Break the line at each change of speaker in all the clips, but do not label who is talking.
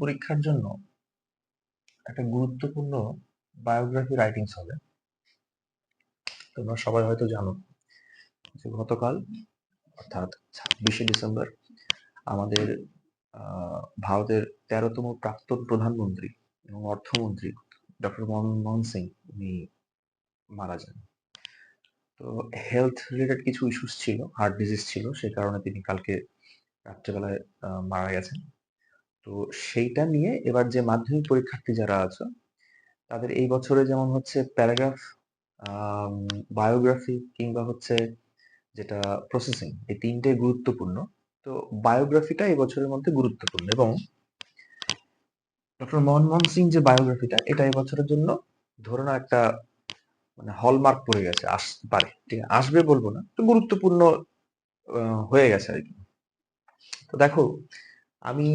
পরীক্ষার জন্য একটা গুরুত্বপূর্ণ বায়োগ্রাফি রাইটিংস হবে। তোমরা সবাই হয়তো জানো যে গতকাল অর্থাৎ 26শে ডিসেম্বর আমাদের ভারতের 13তম প্রাক্তন প্রধানমন্ত্রী এবং অর্থমন্ত্রী ডক্টর মনমোহন সিং উনি মারা যান। তো হেলথ রিলেটেড কিছু ইস্যুস ছিল, হার্ট ডিজিজ ছিল, সেই কারণে তিনি কালকে রাত্রেবেলায় মারা গেছেন। তো সেইটা নিয়ে এবার যে মাধ্যমিক পরীক্ষার্থী যারা আছে তাদের এই বছরে যেমন হচ্ছে প্যারাগ্রাফ, বায়োগ্রাফি কিংবা হচ্ছে যেটা প্রসেসিং, এই তিনটে গুরুত্বপূর্ণ। তো বায়োগ্রাফিটা এই বছরের মধ্যে গুরুত্বপূর্ণ এবং ডক্টর মনমোহন সিং যে বায়োগ্রাফিটা এটা এই বছরের জন্য ধরে নাও একটা মানে হলমার্ক পড়ে গেছে, আসতে পারে, ঠিক আছে, আসবে বলবো না, তো গুরুত্বপূর্ণ হয়ে গেছে আর কি। তো দেখো, আমি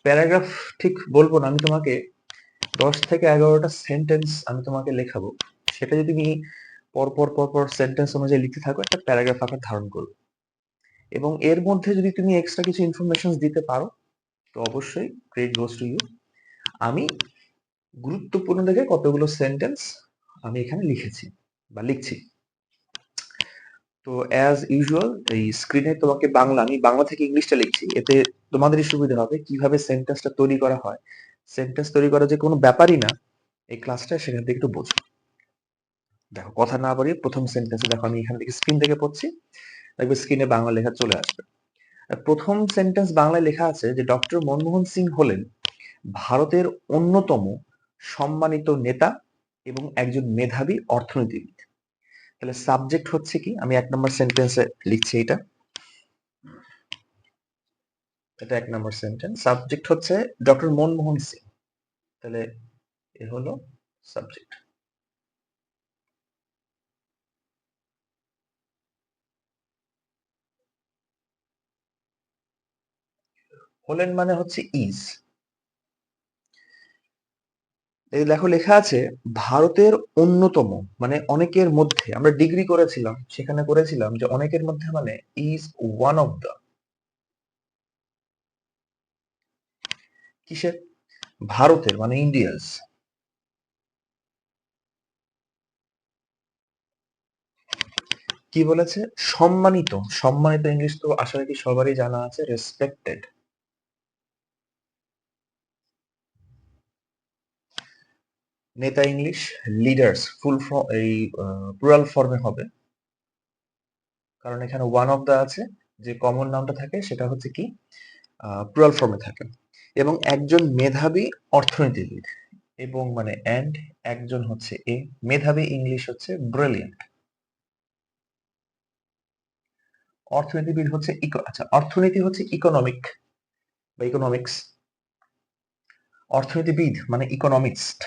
প্যারাগ্রাফ ঠিক বলবো না, আমি তোমাকে 10 থেকে 11টা সেন্টেন্স আমি তোমাকে লেখাবো, সেটা যদি তুমি পরপর পরপর সেন্টেন্স অনুযায়ী লিখতে থাকো একটা প্যারাগ্রাফ আকার ধারণ করবে। এবং এর মধ্যে যদি তুমি এক্সট্রা কিছু ইনফরমেশন দিতে পারো তো অবশ্যই ক্রেডিট গোস টু ইউ। আমি গুরুত্বপূর্ণ দেখে কতগুলো সেন্টেন্স আমি এখানে লিখেছি বা লিখছি। তো অ্যাজ ইউজুয়াল এই স্ক্রিনে তোমাকে আমি বাংলা থেকে ইংলিশটা লিখছি, এতে তোমাদেরই সুবিধা হবে কিভাবে সেন্টেন্সটা তৈরি করা হয়। সেন্টেন্স তৈরি করা যে কোনো ব্যাপারই না, এই ক্লাসটা সেখান থেকে একটু বোঝো। দেখো, কথা না বাড়িয়ে প্রথম সেন্টেন্সে দেখো, আমি এখান থেকে স্ক্রিন থেকে পড়ছি, দেখবে স্ক্রিনে বাংলা লেখা চলে আসবে। প্রথম সেন্টেন্স বাংলায় লেখা আছে যে ডক্টর মনমোহন সিং হলেন ভারতের অন্যতম সম্মানিত নেতা এবং একজন মেধাবী অর্থনীতিবিদ। তাহলে সাবজেক্ট হচ্ছে কি, আমি 1 নম্বর সেন্টেন্সে লিখছি, এটা 1 নম্বর সেন্টেন্স। সাবজেক্ট হচ্ছে ডক্টর মনমোহন সিং, তাহলে এ হলো সাবজেক্ট। হলেন মানে হচ্ছে ইজ। এই দেখো লেখা আছে ভারতের অন্যতম, মানে অনেকের মধ্যে। আমরা ডিগ্রি করেছিলাম, সেখানে করেছিলাম যে অনেকের মধ্যে মানে ইজ ওয়ান অফ দ্য, কিসের, ভারতের মানে ইন্ডিয়াস। কি বলেছে, সম্মানিত। সম্মানিত ইংলিশ তো আশা রাখি সবারই জানা আছে, রেসপেক্টেড। নেতা ইংলিশ লিডার্স, ফুল ফর্ম এই প্লুরাল ফর্মে হবে, কারণ এখানে ওয়ান অফ দা আছে, যে কমন নামটা থাকে সেটা হচ্ছে কি প্লুরাল ফর্মে থাকে। এবং একজন মেধাবী অর্থনীতিবিদ, এবং মানে এন্ড একজন হচ্ছে এ, মেধাবী ইংলিশ হচ্ছে ব্রিলিয়ান্ট। অর্থনীতিবিদ হচ্ছে আচ্ছা, অর্থনীতি হচ্ছে ইকোনমিক বা ইকোনমিক্স, অর্থনীতিবিদ মানে ইকোনমিক্সট।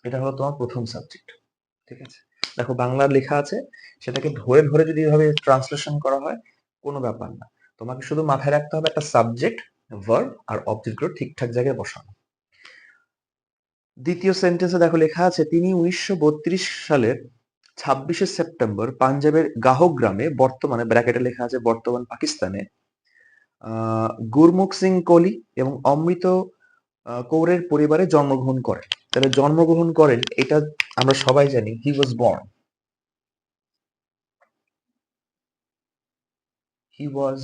এটা হলো তোমার প্রথম সাবজেক্ট, ঠিক আছে। দেখো বাংলার লেখা আছে, সেটাকে ধরে ধরে যদি এভাবে ট্রান্সলেশন করা হয় কোনো ব্যাপার না, তোমাকে শুধু মাথায় রাখতে হবে একটা সাবজেক্ট, ভার্ব আর অবজেক্টগুলো ঠিকঠাক জায়গায় বসানো। দ্বিতীয় সেন্টেন্সে দেখো লেখা আছে তিনি 1932 সালের 26শে সেপ্টেম্বর পাঞ্জাবের গাহো গ্রামে, বর্তমানে ব্র্যাকেটে লেখা আছে বর্তমান পাকিস্তানে, গুরমুখ সিং কোহলি এবং অমৃত কৌরের পরিবারে জন্মগ্রহণ করেন। তাহলে জন্মগ্রহণ করেন এটা আমরা সবাই জানি, হি was born, he was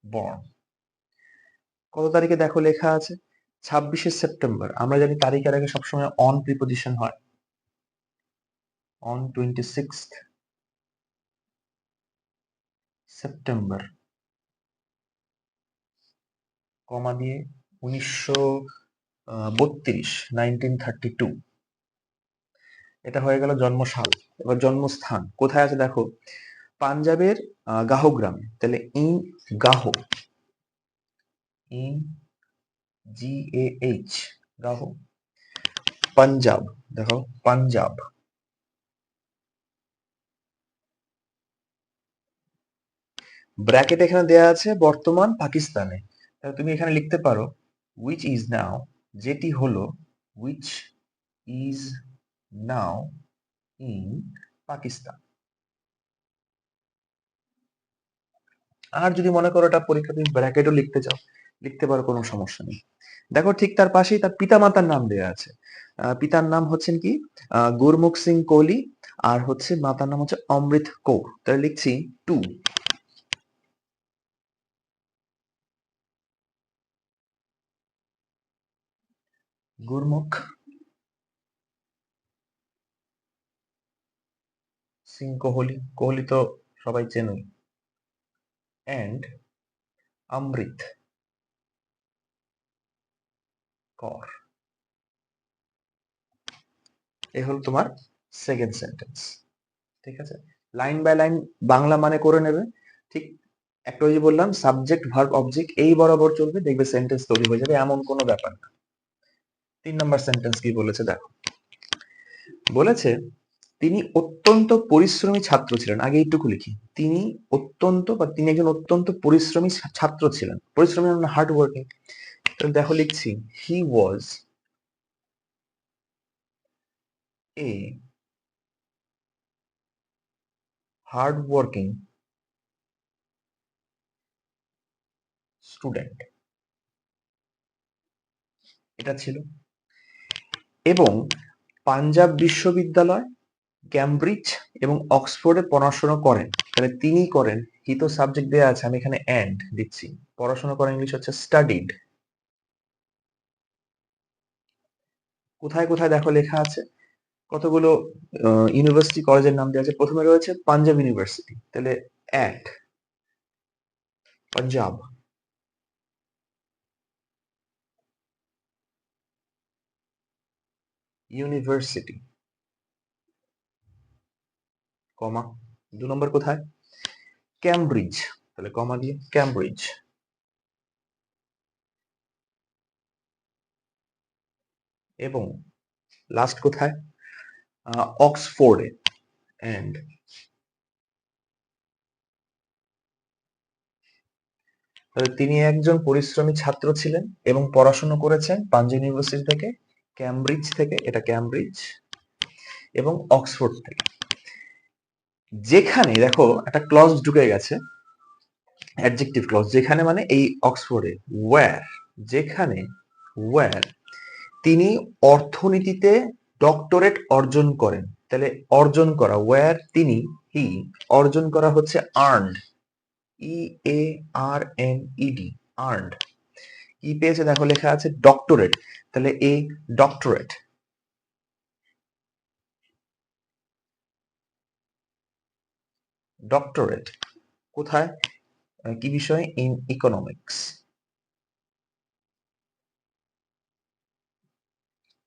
born. কত তারিখে দেখো লেখা আছে 26শে সেপ্টেম্বর, আমরা জানি তারিখের আগে সবসময় অন প্রিপোজিশন হয়, অন 26সেপ্টেম্বর কমা দিয়ে 1932, 1932, এটা হয়ে গেল জন্মসাল। এবার জন্মস্থান কোথায় আছে দেখো, পাঞ্জাবের গাহো গ্রামে, তাহলে ইন গাহো, ইন GAH, গাহো। পাঞ্জাব, দেখো পাঞ্জাব। ব্র্যাকেট এখানে দেয়া আছে বর্তমান পাকিস্তানে, তাহলে তুমি এখানে লিখতে পারো which is now, যেটি হলো which is now in Pakistan. আর যদি মনে করো এটা পরীক্ষা তুমি ব্র্যাকেটও লিখতে চাও, লিখতে পারো, কোনো সমস্যা নেই। দেখো ঠিক তার পাশেই তার পিতামাতার নাম দেওয়া আছে। পিতার নাম হচ্ছেন কি গুরমুখ সিং কোহলি, আর হচ্ছে মাতার নাম হচ্ছে অমৃত কৌর। তাহলে লিখছি 2। গুরমুখ সিং কোহলি, কোহলি তো সবাই চেনই, এন্ড অমৃত কর। এই হলো তোমার সেকেন্ড সেন্টেন্স। ঠিক আছে, লাইন বাই লাইন বাংলা মানে করে নেবে। ঠিক একটা ওই যে বললাম সাবজেক্ট ভার্ব অবজেক্ট এই বরাবর চলবে, দেখবে সেন্টেন্স তৈরি হয়ে যাবে, এমন কোনো ব্যাপার না। 3 নম্বর সেন্টেন্স কি বলেছে দেখো, বলেছে তিনি অত্যন্ত পরিশ্রমী ছাত্র ছিলেন। আগে এইটুকু লিখি, তিনি অত্যন্ত বা তিনি একজন অত্যন্ত পরিশ্রমী ছাত্র ছিলেন। পরিশ্রমী মানে হার্ড ওয়ার্কিং। দেখো লিখছি হি ওয়াজ এ হার্ড ওয়ার্কিং স্টুডেন্ট, এটা ছিল। এবং পাঞ্জাব বিশ্ববিদ্যালয়, ক্যামব্রিজ এবং অক্সফোর্ডে পড়াশোনা করেন। তাহলে তিনি করেন, হি তো সাবজেক্ট দেওয়া আছে, আমি এখানে এন্ড দিচ্ছি। পড়াশোনা করেন ইংলিশ হচ্ছে স্টাডিড। কোথায় কোথায় দেখো লেখা আছে, কতগুলো ইউনিভার্সিটি কলেজের নাম দেওয়া আছে। প্রথমে রয়েছে পাঞ্জাব ইউনিভার্সিটি, তাহলে অ্যাট পাঞ্জাব ইউনিভার্সিটি, কমা। 2 নম্বর কোথায়, ক্যামব্রিজ, তাহলে কমা দিয়ে ক্যামব্রিজ। এবং লাস্ট কোথায়, অক্সফোর্ডে, এন্ড। তিনি একজন পরিশ্রমী ছাত্র ছিলেন এবং পড়াশোনা করেছেন পাঞ্জাব ইউনিভার্সিটি থেকে, ক্যামব্রিজ থেকে, এটা ক্যামব্রিজ, এবং অক্সফোর্ড থেকে। যেখানে দেখো একটা ক্লজ ঢুকে গেছে, অ্যাডজেক্টিভ ক্লজ, যেখানে মানে এই অক্সফোর্ডে, ওয়্যার, যেখানে ওয়্যার তিনি অর্থনীতিতে ডক্টরেট অর্জন করেন। তাহলে অর্জন করা, ওয়্যার তিনি, হি, অর্জন করা হচ্ছে আর্নড, EARNED, আর্নড। কি পেয়েছে দেখো লেখা আছে ডক্টরেট, তাহলে এ ডক্টরেট। ডক্টরেট কোথায়, কি বিষয়, ইন ইকোনমিক্স।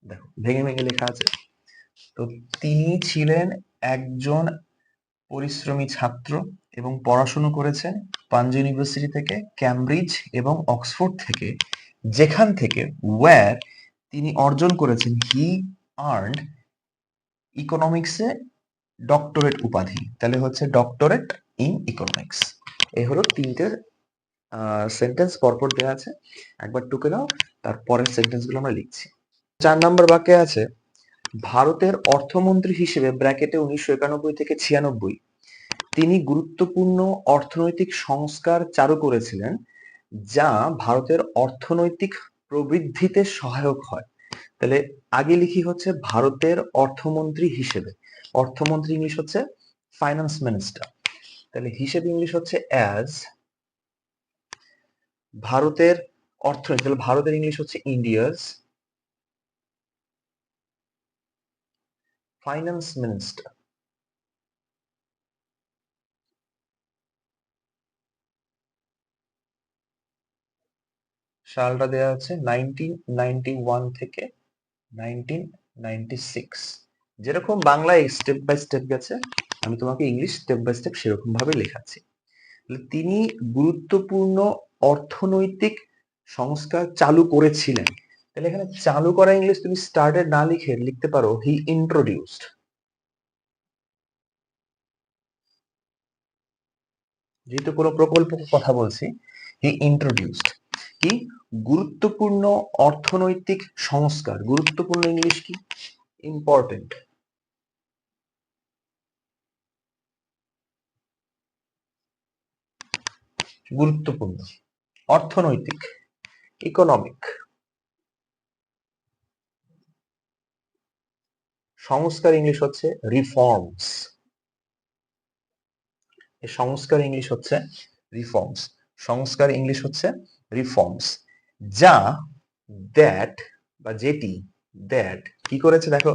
দেখো ভেঙে ভেঙে লেখা আছে। তো তিনি ছিলেন একজন পরিশ্রমী ছাত্র এবং পড়াশোনা করেছেন পাঞ্জাব ইউনিভার্সিটি থেকে, ক্যামব্রিজ এবং অক্সফোর্ড থেকে, যেখান থেকে ওয়্যার তিনি অর্জন করেছেন, হি আর্নড ইকোনমিক্সে ডক্টরেট উপাধি। তাহলে হচ্ছে ডক্টরেট ইন ইকোনমিক্স। এই হলো 3টে সেন্টেন্স পরপর দেওয়া আছে, একবার টুকে নাও, তারপরের সেন্টেন্স গুলো আমরা লিখছি। 4 নম্বর বাক্যে আছে ভারতের অর্থমন্ত্রী হিসেবে ব্র্যাকেটে 1991 থেকে 96 তিনি গুরুত্বপূর্ণ অর্থনৈতিক সংস্কার চালু করেছিলেন যা ভারতের অর্থনৈতিক প্রবৃদ্ধিতে সহায়ক হয়। তাহলে আগে লিখি হচ্ছে ভারতের অর্থমন্ত্রী হিসেবে, অর্থমন্ত্রী ইংলিশ হচ্ছে ফাইন্যান্স মিনিস্টার, তাহলে হিসেবে ইংলিশ হচ্ছে অ্যাজ। ভারতের অর্থনীতি, তাহলে ভারতের ইংলিশ হচ্ছে ইন্ডিয়াস ফাইন্যান্স মিনিস্টার। সালটা দেওয়া আছে 1991 থেকে 1996। যেরকম বাংলায় স্টেপ বাই স্টেপ গেছে, আমি তোমাকে ইংলিশ স্টেপ বাই স্টেপ সেরকম ভাবে লেখাচ্ছি। তিনি গুরুত্বপূর্ণ অর্থনৈতিক সংস্কার চালু করেছিলেন। তাহলে এখানে চালু করা ইংলিশ তুমি স্টার্টেড না লিখে লিখতে পারো হি ইন্ট্রোডিউসড। যেহেতু কোনো প্রকল্প কথা বলছি, হি ইন্ট্রোডিউসড কি গুরুত্বপূর্ণ অর্থনৈতিক সংস্কার। গুরুত্বপূর্ণ ইংলিশ কি, ইম্পর্টেন্ট। গুরুত্বপূর্ণ, অর্থনৈতিক, ইকোনমিক। সংস্কার ইংলিশ হচ্ছে রিফর্মস। সংস্কার ইংলিশ হচ্ছে রিফর্মস। সংস্কার ইংলিশ হচ্ছে রিফর্মস। যা দ্যাট বা যেটি দ্যাট কি করেছে দেখো,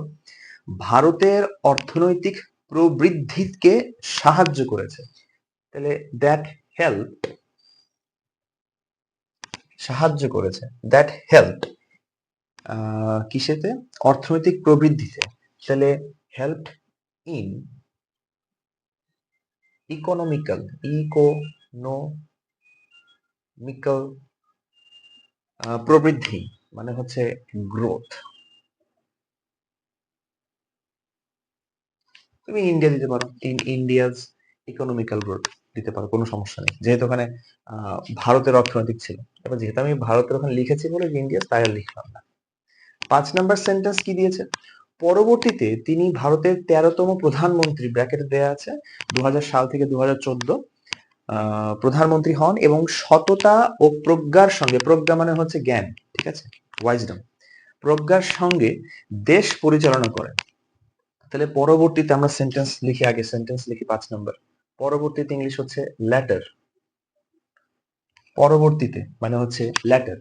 ভারতের অর্থনৈতিক প্রবৃদ্ধিকে সাহায্য করেছে। তাহলে দ্যাট হেল্প, সাহায্য করেছে, দ্যাট হেল্প কিসেতে, অর্থনৈতিক প্রবৃদ্ধিতে। তাহলে হেল্প ইন ইকোনমিক্যাল, ইকোনমিক্যাল প্রবৃদ্ধি মানে হচ্ছে গ্রোথ। তুমি ইন্ডিয়া দিতে পারো, ইন ইন্ডিয়াজ ইকোনমিক্যাল গ্রোথ দিতে পারো, কোনো সমস্যা নেই, যেহেতু ওখানে ভারতের অর্থনৈতিক ছিল। এবার যেহেতু আমি ভারতের ওখানে লিখেছি বলে ইন্ডিয়া, তাই আর লিখলাম না। 5 নাম্বার সেন্টেন্স কি দিয়েছে, পরবর্তীতে তিনি ভারতের 13তম প্রধানমন্ত্রী, ব্র্যাকেটে দেয়া আছে 2000 সাল থেকে 2014 প্রধানমন্ত্রী হন এবং সততা ও প্রজ্ঞার সঙ্গে, প্রজ্ঞা মানে হচ্ছে জ্ঞান, ঠিক আছে, ওয়াইজডম, প্রজ্ঞার সঙ্গে দেশ পরিচালনা করেন। তাহলে পরবর্তীতে আমরা সেন্টেন্স লিখি, আগে সেন্টেন্স লিখি 5 নম্বর। পরবর্তীতে ইংলিশ হচ্ছে ল্যাটার। পরবর্তীতে মানে হচ্ছে ল্যাটার।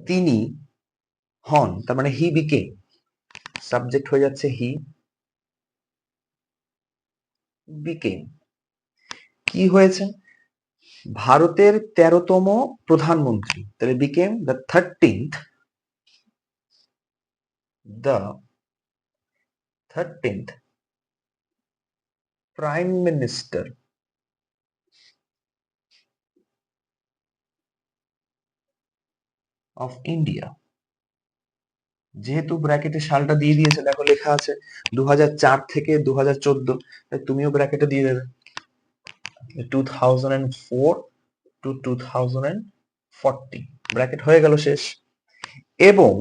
তিনি হন, তার মানে হি বিকেম, সাবজেক্ট হয়ে যাচ্ছে হি বিকেম। কি হয়েছে, ভারতের 13তম প্রধানমন্ত্রী, তাহলে became the 13th prime minister of India. যেহেতু ব্র্যাকেটে সালটা দিয়ে দিয়েছে, দেখো লেখা আছে 2004 থেকে 2014, তাই তুমিও ব্র্যাকেটে দিয়ে দেবে 2004 টু 2040, ব্র্যাকেট হয়ে গেল শেষ। এবং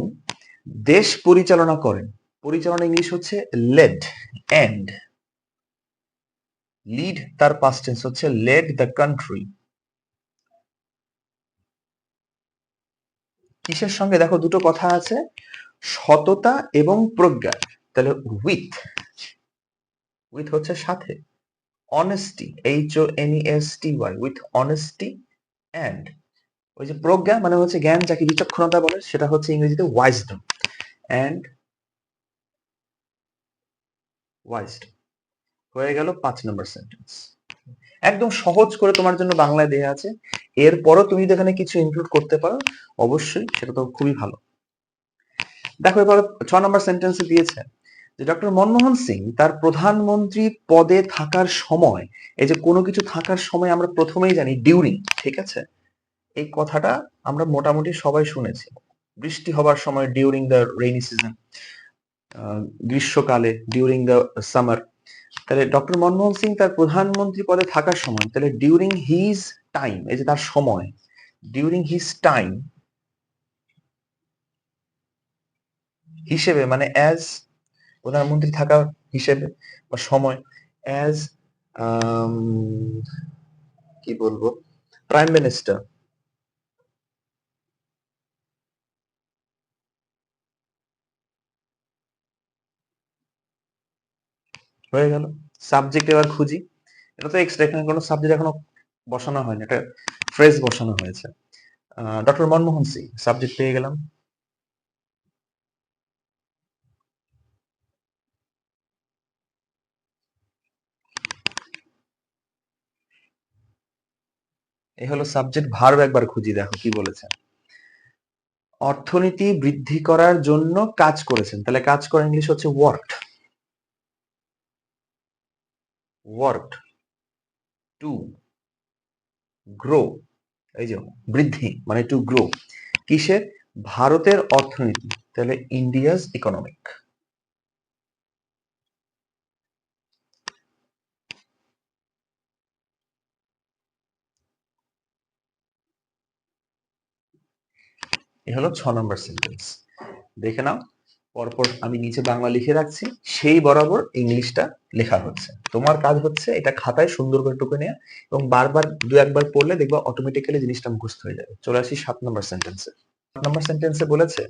দেশ পরিচালনা করেন, পরিচালনা ইংলিশ হচ্ছে লেড, এন্ড লিড তার পাস্ট টেন্স হচ্ছে লেড দ্য কান্ট্রি। কিসের সঙ্গে, দেখো দুটো কথা আছে, সততা এবং প্রজ্ঞা, তাহলে উইথ, উইথ হচ্ছে সাথে, honesty, HONESTY, with honesty and, ওই যে প্রজ্ঞা মানে হচ্ছে জ্ঞান, যাকে বিচক্ষণতা বলে, সেটা হচ্ছে ইংরেজিতে ওয়াইজডম, এন্ড ওয়াইজডম। হয়ে গেল 5 নম্বর সেন্টেন্স। একদম সহজ করে তোমার জন্য বাংলায় দেয়া আছে, এরপরও তুমি যদি এখানে কিছু ইনক্লুড করতে পারো অবশ্যই সেটা তো খুবই ভালো। দেখো এবার 6 নম্বর সেন্টেন্সে দিয়েছে যে ডক্টর মনমোহন সিং তার প্রধানমন্ত্রী পদে থাকার সময়, এই যে কোনো কিছু থাকার সময় আমরা প্রথমেই জানি ডিউরিং, ঠিক আছে, এই কথাটা আমরা মোটামুটি সবাই শুনেছি। বৃষ্টি হবার সময় ডিউরিং দ্য রেইনি সিজন, গ্রীষ্মকালে ডিউরিং দ্য সামার। তাহলে ডক্টর মনমোহন সিং তার প্রধানমন্ত্রী পদে থাকার সময়, তাহলে ডিউরিং হিজ টাইম, এই যে তার সময়, ডিউরিং হিজ টাইম হিসেবে মানে অ্যাজ, প্রধানমন্ত্রী থাকা হিসেবে বা সময়, অ্যাজ কি বলবো, প্রাইম মিনিস্টার। হয়ে গেল। সাবজেক্ট এবার খুঁজি, এটা তো এক্সট্রা, এখানে কোনো সাবজেক্ট এখনো বসানো হয়নি, এটা ফ্রেজ বসানো হয়েছে। ডক্টর মনমোহন সিং, সাবজেক্ট পেয়ে গেলাম। এই হলো সাবজেক্ট। ভার্ব একবার খুঁজি, দেখো কি বলেছে, অর্থনীতি বৃদ্ধি করার জন্য কাজ করেছেন, তাহলে কাজ করা ইংলিশ হচ্ছে ওয়ার্ক, ওয়ার্ক টু গ্রো, এই যে বৃদ্ধি মানে টু গ্রো, কিসের, ভারতের অর্থনীতি, তাহলে ইন্ডিয়াস ইকোনমিক। এই হলো 6 নম্বর সেন্টেন্স। দেখে নাও পরপর আমি নিচে বাংলা লিখে রাখছি, সেই বরাবর ইংলিশটা লেখা হচ্ছে। তোমার কাজ হচ্ছে এটা খাতায় সুন্দর করে টুকে নেওয়া এবং বারবার দু একবার পড়লে দেখবা অটোমেটিক্যালি জিনিসটা মুখস্থ হয়ে যাবে। চলে আসি 7 নম্বর সেন্টেন্সে। 7 নম্বর সেন্টেন্সে বলেছে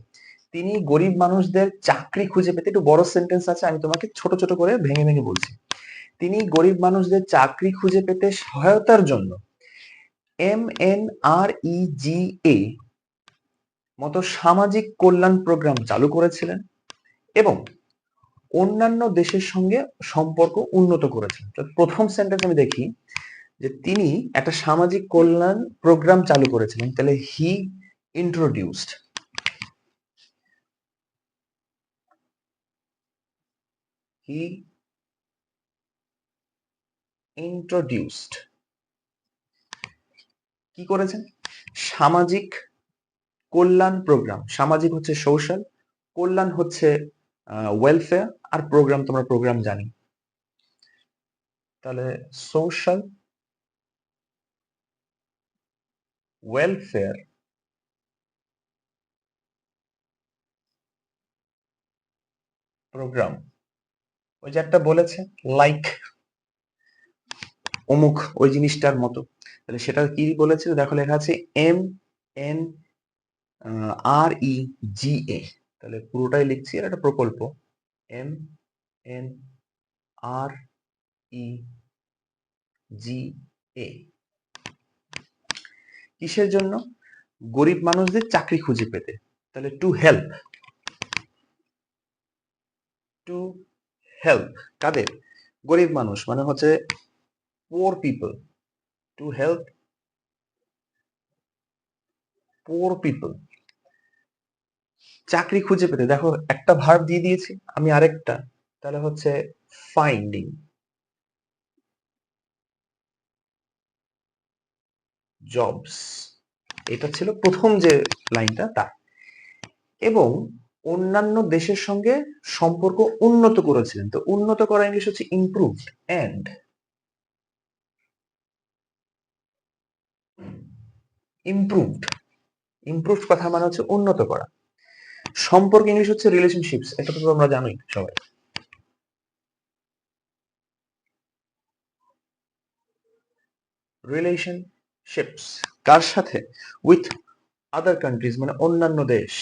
তিনি গরিব মানুষদের চাকরি খুঁজে পেতে, একটু বড় সেন্টেন্স আছে, আমি তোমাকে ছোট ছোট করে ভেঙে ভেঙে বলছি। তিনি গরিব মানুষদের চাকরি খুঁজে পেতে সহায়তার জন্য MNREGA মতো সামাজিক কল্যাণ প্রোগ্রাম চালু করেছিলেন এবং অন্যান্য দেশের সঙ্গে সম্পর্ক উন্নত করেছেন। প্রথম সেন্টেন্স আমি দেখি যে তিনি একটা সামাজিক কল্যাণ প্রোগ্রাম চালু করেছিলেন, তাহলে হি ইন্ট্রোডিউসড, হি ইন্ট্রোডিউসড কি করেছেন? সামাজিক কল্যাণ প্রোগ্রাম। সামাজিক হচ্ছে সোশ্যাল, কল্যাণ হচ্ছে ওয়েলফেয়ার, আর প্রোগ্রাম তোমরা প্রোগ্রাম জানি, তাহলে সোশ্যাল ওয়েলফেয়ার প্রোগ্রাম। ওই যে একটা বলেছে লাইক অমুক, ওই জিনিসটার মতো, তাহলে সেটা কি বলেছে দেখো, লেখা আছে MNREGA, তাহলে পুরোটাই লিখছি, আর একটা প্রকল্প MNREGA কিসের জন্য? গরিব মানুষদের চাকরি খুঁজে পেতে, তাহলে টু হেল্প, টু হেল্প কাদের? গরিব মানুষ মানে হচ্ছে পোর people, to help poor people চাকরি খুঁজে পেতে। দেখো একটা ভার্ব দিয়ে দিয়েছি আমি, আরেকটা, তাহলে হচ্ছে ফাইন্ডিং জবস। এটা ছিল প্রথম যে লাইনটা, তা। এবং অন্যান্য দেশের সঙ্গে সম্পর্ক উন্নত করেছিলেন, তো উন্নত করা ইংলিশ হচ্ছে ইমপ্রুভড, এন্ড ইমপ্রুভড, ইমপ্রুভড কথা মানে হচ্ছে উন্নত করা। সম্পর্ক ইংলিশ হচ্ছে রিলেশনশিপস, এটা তো তোমরা জানোই সবাই। রিলেশনশিপস কার সাথে? উইথ আদার কান্ট্রিজ, মানে অন্যান্য দেশ।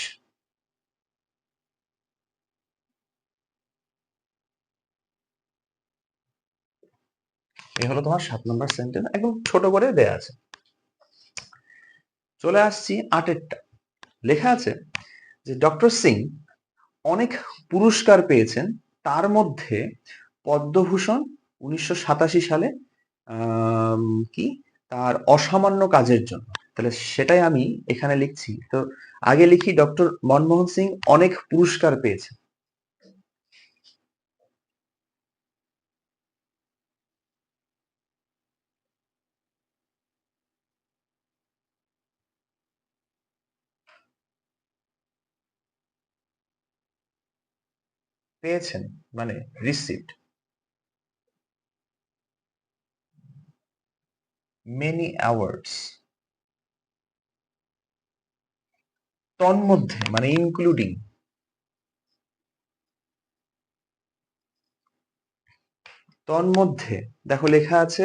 এই হলো তোমার 7 নম্বর সেন্টেন্স, একদম ছোট করে দেয়া আছে। চলে আসছি 8এরটা। লেখা আছে যে ডক্টর সিং অনেক পুরস্কার পেয়েছেন, তার মধ্যে পদ্মভূষণ 1987 সালে কি তার অসামান্য কাজের জন্য। তাহলে সেটাই আমি এখানে লিখছি। তো আগে লিখি ডক্টর মনমোহন সিং অনেক পুরস্কার পেয়েছেন। পেয়েছেন মানে রিসিভড মেনি অ্যাওয়ার্ডস। তন্মধ্যে মানে ইনক্লুডিং, তন্মধ্যে দেখো লেখা আছে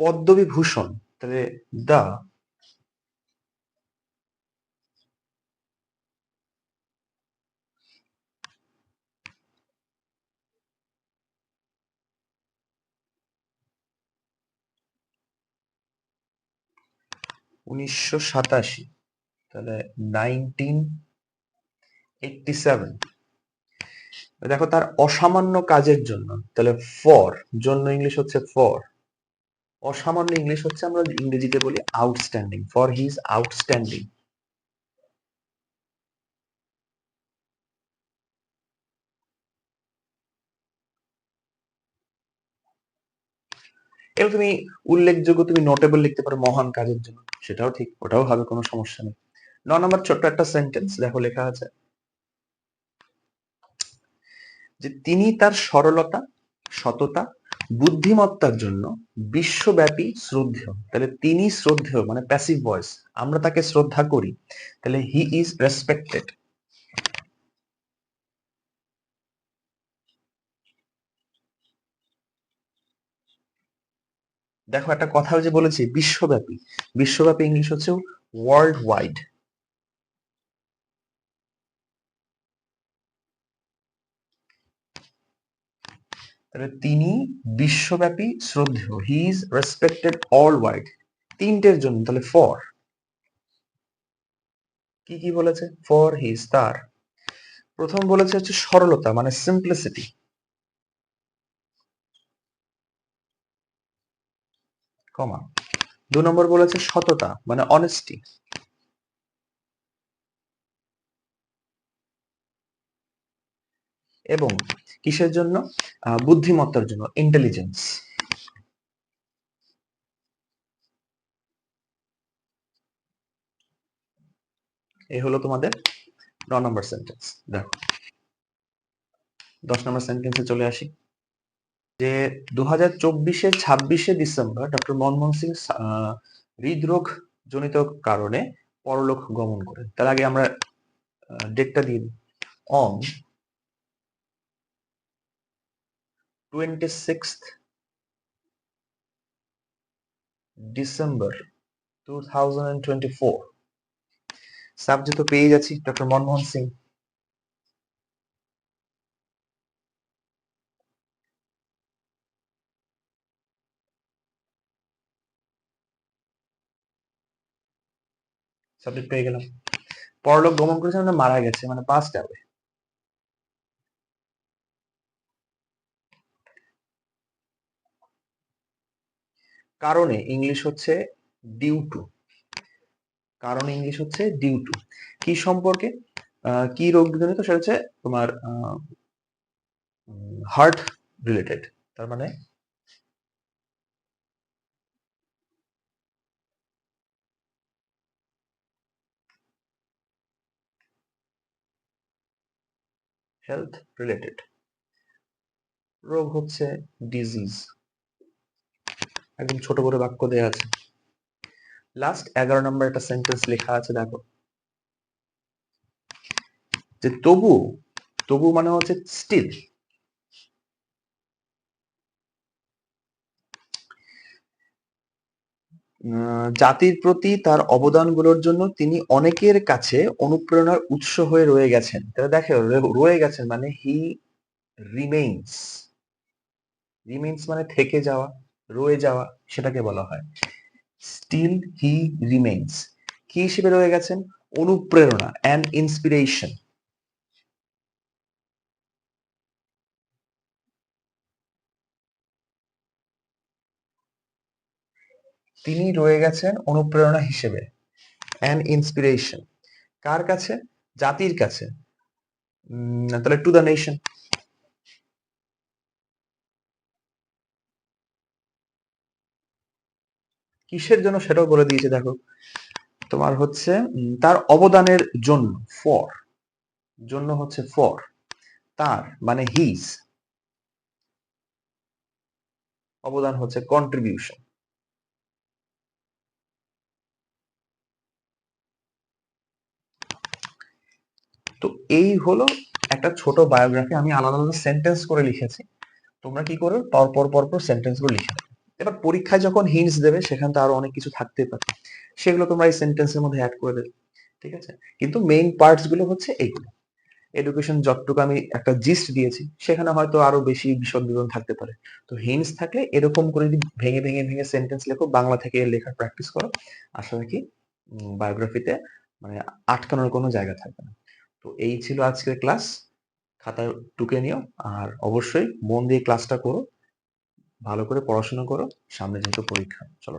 পদ্মবিভূষণ, তাহলে দা 1987, তাহলে 1987। দেখো তার অসামান্য কাজের জন্য, তাহলে ফর, জন্য ইংলিশ হচ্ছে ফর। অসামান্য ইংলিশ হচ্ছে আমরা ইংরেজিতে বলি আউটস্ট্যান্ডিং, ফর হিজ আউটস্ট্যান্ডিং। এবার তুমি উল্লেখযোগ্য, তুমি নোটেবল লিখতে পারো মহান কাজের জন্য, সেটাও ঠিক, ওটাও হবে, কোনো সমস্যা নেই। 9 নম্বর ছোট্ট একটা সেন্টেন্স দেখো, লেখা আছে যে তিনি তার সরলতা, সততা, বুদ্ধিমত্তার জন্য বিশ্বব্যাপী শ্রদ্ধেয়। তাহলে তিনি শ্রদ্ধেয় মানে প্যাসিভ ভয়েস, আমরা তাকে শ্রদ্ধা করি, তাহলে হি ইজ রেসপেক্টেড। দেখো একটা কথা যে বলেছি বিশ্বব্যাপী, বিশ্বব্যাপী ইংলিশ হচ্ছে ওয়ার্ল্ড ওয়াইড। তাহলে তিনি বিশ্বব্যাপী শ্রদ্ধেয়, he is respected all wide, তিনটের জন্য। তাহলে ফর কি কি বলেছে, ফর হিজ তার। প্রথম বলেছে হচ্ছে সরলতা মানে সিম্পলিসিটি, কমা। 2 নম্বর বলেছে সততা মানে অনেস্টি, এবং কিসের জন্য, বুদ্ধিমত্তার জন্য, ইন্টেলিজেন্স। এই হলো তোমাদের 9 নম্বর সেন্টেন্স। দেখো 10 নম্বর সেন্টেন্সে চলে আসি। যে 2024-26 ডিসেম্বর ডক্টর মনমোহন সিং হৃদরোগ জনিত কারণে পরলোক গমন করেন। তার আগে আমরা ডেটটা দিই, অন 26 ডিসেম্বর 2024। সাবজেক্ট তো পেয়ে যাচ্ছি, ডক্টর মনমোহন সিং। সাবজেক্ট পেয়ে গেলাম। পরলোক গমন করেছে মানে মারা গেছে, মানে পাস্ট হবে। কারণে ইংলিশ হচ্ছে ডিউ টু, কারণ ইংলিশ হচ্ছে ডিউ টু। কি সম্পর্কে, কি রোগ জনিত, সেটা হচ্ছে তোমার হার্ট রিলেটেড। তার মানে হেলথ রিলেটেড, রোগ হচ্ছে ডিজিজ। একদম ছোট করে বাক্য দেয়া আছে। লাস্ট 11 নম্বর একটা সেন্টেন্স লেখা আছে, দেখো যে তবু, তবু মানে হচ্ছে স্টিল। জাতির প্রতি তার অবদানগুলোর জন্য তিনি অনেকের কাছে অনুপ্রেরণার উৎস হয়ে রয়ে গেছেন। তাহলে দেখো রয়ে গেছেন মানে হি রিমেইনস, রিমেইনস মানে থেকে যাওয়া, রয়ে যাওয়া, সেটাকে বলা হয় স্টিল হি রিমেইনস। কি হিসেবে রয়ে গেছেন, অনুপ্রেরণা, অ্যান ইন্সপিরেশন। তিনি রয়ে গেছেন অনুপ্রেরণা হিসেবে, অ্যান ইন্সপিরেশন। কার কাছে, জাতির কাছে। তাহলে টু দ্য নেশন। কিসের জন্য সেটাও বলে দিয়েছে, দেখো তোমার হচ্ছে তার অবদানের জন্য, ফর, জন্য হচ্ছে ফর, তার মানে হিজ, অবদান হচ্ছে কন্ট্রিবিউশন। তো এই হলো একটা ছোট বায়োগ্রাফি, আমি আলাদা আলাদা সেন্টেন্স করে লিখেছি। তোমরা কি করো, পরপর পরপর সেন্টেন্স গুলো লিখে নেবে। এবার পরীক্ষায় যখন হিন্টস দেবে সেখানে তো আরো অনেক কিছু থাকতে পারে, সেগুলো তোমরা এই সেন্টেন্সের মধ্যে অ্যাড করে দেবে, ঠিক আছে। কিন্তু মেইন পার্টস গুলো হচ্ছে এইগুলো। এডুকেশন যতটুকু আমি একটা জিস্ট দিয়েছি, সেখানে হয়তো আরো বেশি বিশদ বিবরণ থাকতে পারে। তো হিন্টস থাকলে এরকম করে যদি ভেঙে ভেঙে ভেঙে সেন্টেন্স লেখো, বাংলা থেকে লেখার প্র্যাকটিস করো, আশা রাখি বায়োগ্রাফিতে মানে আটকানোর কোনো জায়গা থাকবে না। তো এই ছিল আজকের ক্লাস। খাতা টুকে নিও, আর অবশ্যই মন দিয়ে ক্লাসটা করো, ভালো করে পড়াশোনা করো, সামনে যেহেতু পরীক্ষা। চলো।